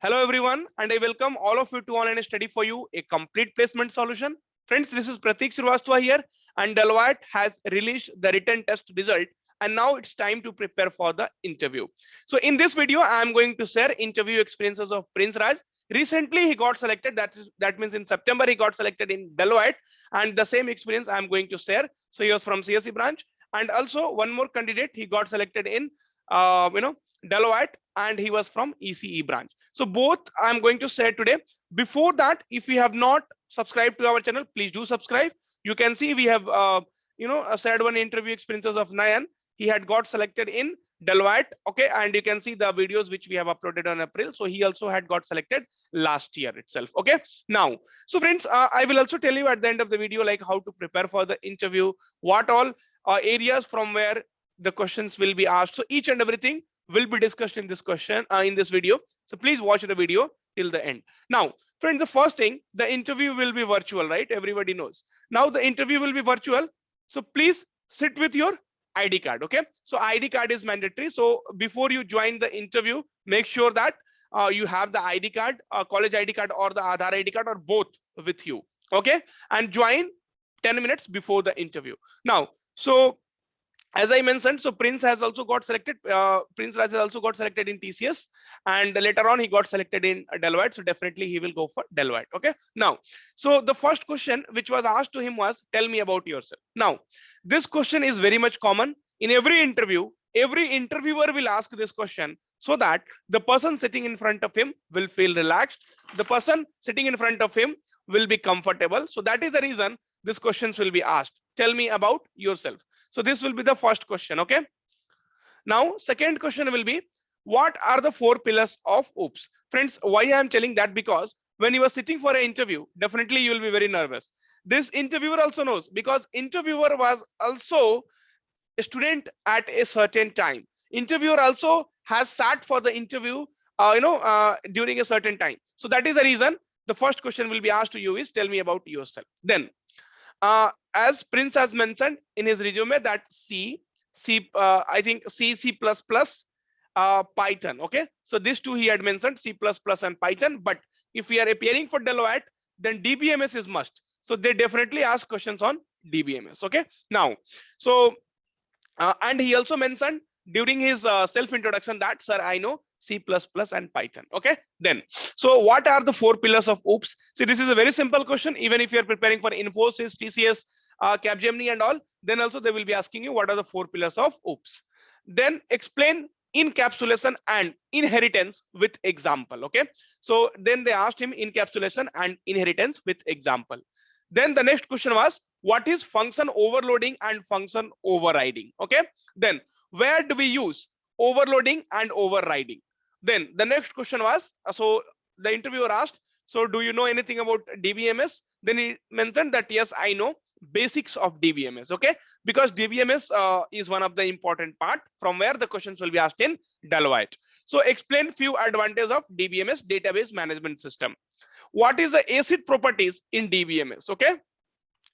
Hello everyone, and I welcome all of you to Online Study for You, a complete placement solution. Friends, this is Pratik Srivastava here, and Deloitte has released the written test result, and now it's time to prepare for the interview. So in this video, I am going to share interview experiences of Prince Raj. Recently, he got selected. That means in September he got selected in Deloitte, and the same experience I am going to share. So he was from CSE branch, and also one more candidate he got selected in, Deloitte, and he was from ECE branch. So both I'm going to share today. Before that, if you have not subscribed to our channel, please do subscribe. You can see we have shared one interview experiences of Nayan. He had got selected in Deloitte, okay, and you can see the videos which we have uploaded on April. So he also had got selected last year itself. Okay, now, so friends, I will also tell you at the end of the video like how to prepare for the interview, what all areas from where the questions will be asked. So each and everything will be discussed in this video. So please watch the video till the end. Now, friends, the first thing, the interview will be virtual, right? Everybody knows. Now the interview will be virtual. So please sit with your ID card. Okay. So ID card is mandatory. So before you join the interview, make sure that you have the ID card, college ID card or the Aadhaar ID card or both with you. Okay. And join 10 minutes before the interview. Now, so as I mentioned, so Prince has also got selected. Prince Raj has also got selected in TCS, and later on he got selected in Deloitte. So definitely he will go for Deloitte. Okay. Now, so the first question which was asked to him was, "Tell me about yourself." Now, this question is very much common in every interview. Every interviewer will ask this question so that the person sitting in front of him will feel relaxed. The person sitting in front of him will be comfortable. So that is the reason these questions will be asked. Tell me about yourself. So this will be the first question. Okay. Now, second question will be, what are the four pillars of OOPS? Friends, why I am telling that? Because when you are sitting for an interview, definitely you will be very nervous. This interviewer also knows, because interviewer was also a student at a certain time. Interviewer also has sat for the interview, during a certain time. So that is the reason the first question will be asked to you is, tell me about yourself. Then, as Prince has mentioned in his resume that I think C++, Python. Okay, so these two he had mentioned, C++ and Python. But if we are appearing for Deloitte, then DBMS is must. So they definitely ask questions on DBMS. Okay, now, so and he also mentioned during his self-introduction that, sir, I know C++ and Python. Okay, then, so what are the four pillars of OOPS? See, this is a very simple question. Even if you're preparing for Infosys, TCS, Capgemini and all, then also they will be asking you what are the four pillars of OOPS. Then explain encapsulation and inheritance with example. Okay, so then they asked him encapsulation and inheritance with example. Then the next question was, what is function overloading and function overriding? Okay, then where do we use overloading and overriding? Then the next question was, so the interviewer asked, so do you know anything about DBMS? Then he mentioned that, yes, I know basics of DBMS. Okay, because DBMS is one of the important part from where the questions will be asked in Deloitte. So explain few advantages of DBMS, database management system. What is the ACID properties in DBMS? Okay,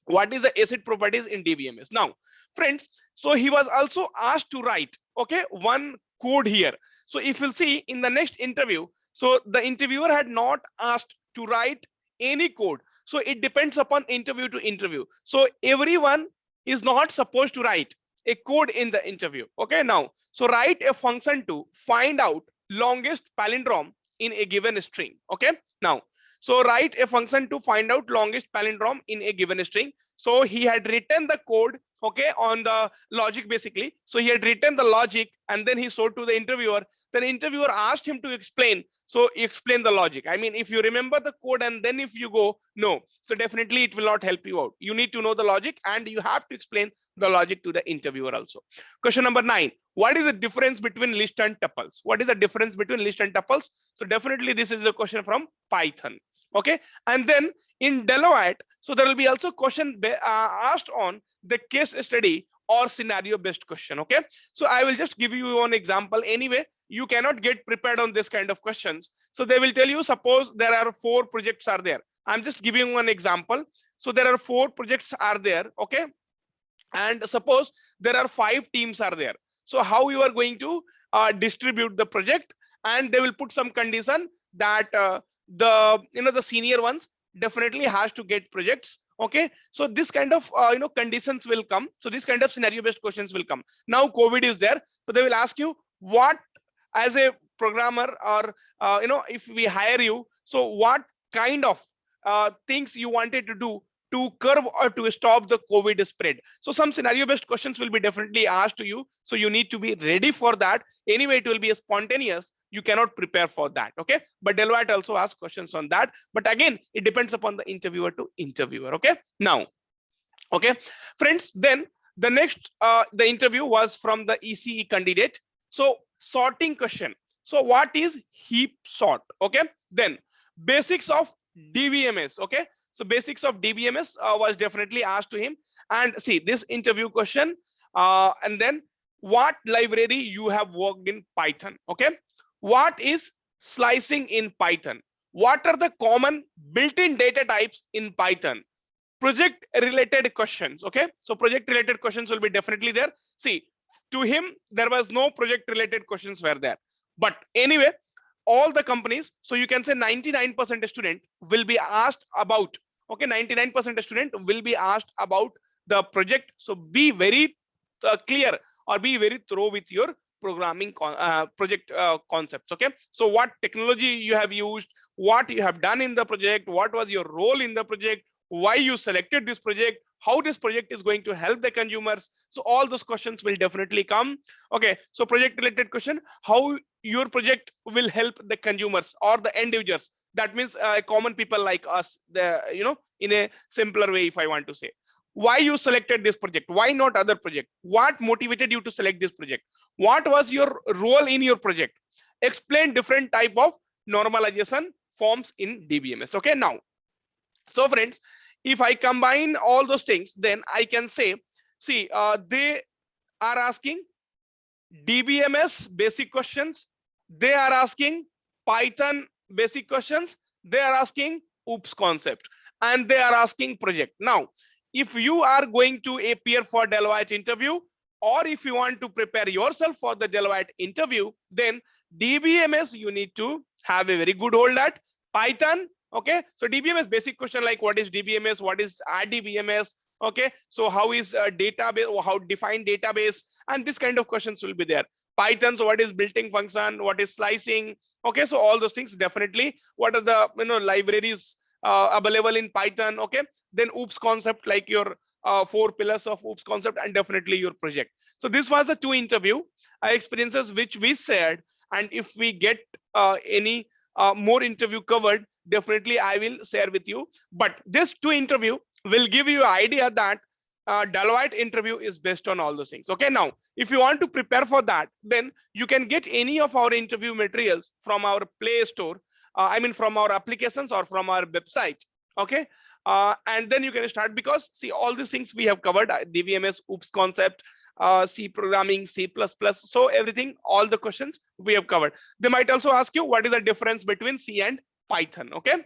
what is the ACID properties in DBMS? Now, friends, so he was also asked to write, okay, one code here. So if you'll see in the next interview, so the interviewer had not asked to write any code. So it depends upon interview to interview. So everyone is not supposed to write a code in the interview. Okay, now, so write a function to find out longest palindrome in a given string. Okay, now, so write a function to find out longest palindrome in a given string. So he had written the code, okay, on the logic basically. So he had written the logic and then he showed to the interviewer. Then the interviewer asked him to explain. So explain the logic. I mean, if you remember the code and then if you go, no, so definitely it will not help you out. You need to know the logic and you have to explain the logic to the interviewer also. Question number 9. What is the difference between list and tuples? What is the difference between list and tuples? So definitely this is a question from Python. Okay, and then in Deloitte, so there will be also question asked on the case study or scenario based question. Okay, so I will just give you one example. Anyway, you cannot get prepared on this kind of questions. So they will tell you, suppose there are 4 projects are there. I'm just giving one example. So there are 4 projects are there. Okay, and suppose there are 5 teams are there. So how you are going to distribute the project, and they will put some condition that the senior ones definitely has to get projects. Okay, so this kind of conditions will come. So this kind of scenario based questions will come. Now COVID is there, so they will ask you what, as a programmer, or if we hire you, so what kind of things you wanted to do to curb or to stop the COVID spread. So some scenario based questions will be definitely asked to you, so you need to be ready for that. Anyway, it will be spontaneous, you cannot prepare for that. Okay, but Deloitte also asks questions on that, but again it depends upon the interviewer to interviewer. Okay, now, okay friends, then the next the interview was from the ECE candidate. So sorting question. So what is heap sort? Okay, then basics of DBMS. Okay, so basics of DBMS was definitely asked to him. And see this interview question, and then what library you have worked in Python. Okay, what is slicing in Python? What are the common built-in data types in Python? Project related questions. Okay, so project related questions will be definitely there. See, to him there was no project related questions were there, but anyway, all the companies, so you can say 99% student will be asked about, okay, 99% student will be asked about the project. So be very clear, or be very thorough with your programming project concepts. Okay, so what technology you have used, what you have done in the project, what was your role in the project, why you selected this project, how this project is going to help the consumers. So all those questions will definitely come. Okay, so project related question, how your project will help the consumers or the end users. That means common people like us, the in a simpler way, if I want to say, why you selected this project, why not other project, what motivated you to select this project, what was your role in your project, explain different type of normalization forms in DBMS. Okay, now, so friends, if I combine all those things, then I can say, see, they are asking DBMS basic questions, they are asking Python basic questions, they are asking OOPS concept, and they are asking project. Now, if you are going to appear for Deloitte interview, or if you want to prepare yourself for the Deloitte interview, then DBMS you need to have a very good hold at. Python, okay, so DBMS basic question like what is DBMS, what is RDBMS, okay, so how is a database, or how define database, and this kind of questions will be there. Python, so what is built-in function, what is slicing, okay, so all those things definitely. What are the libraries available in Python? Okay, then OOPS concept, like your 4 pillars of OOPS concept, and definitely your project. So this was the 2 interview experiences which we shared, and if we get any more interview covered, definitely I will share with you. But this 2 interview will give you an idea that Deloitte interview is based on all those things. Okay, now if you want to prepare for that, then you can get any of our interview materials from our Play Store, I mean from our applications or from our website. Okay, and then you can start, because see all these things we have covered, DBMS, OOPS concept, C programming, C++, so everything, all the questions we have covered. They might also ask you what is the difference between C and Python. Okay,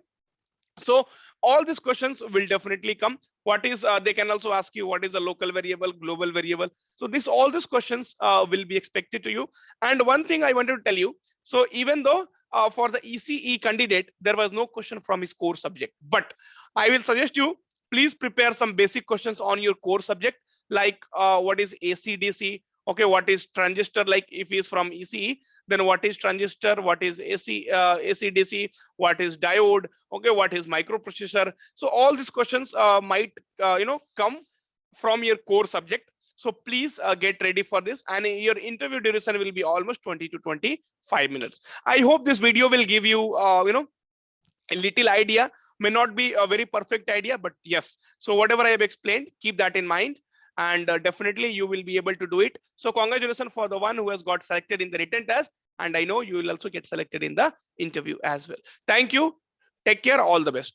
so all these questions will definitely come. What is they can also ask you what is the local variable, global variable. So this, all these questions will be expected to you. And one thing I wanted to tell you, so even though for the ECE candidate there was no question from his core subject, but I will suggest you please prepare some basic questions on your core subject, like what is AC/DC, okay, what is transistor, like if he is from ECE, then what is transistor, what is AC/DC, what is diode, okay, what is microprocessor. So all these questions might come from your core subject. So please get ready for this, and your interview duration will be almost 20 to 25 minutes. I hope this video will give you a little idea. May not be a very perfect idea, but yes, so whatever I have explained, keep that in mind, and definitely you will be able to do it. So congratulations for the one who has got selected in the written test, and I know you will also get selected in the interview as well. Thank you, take care, all the best.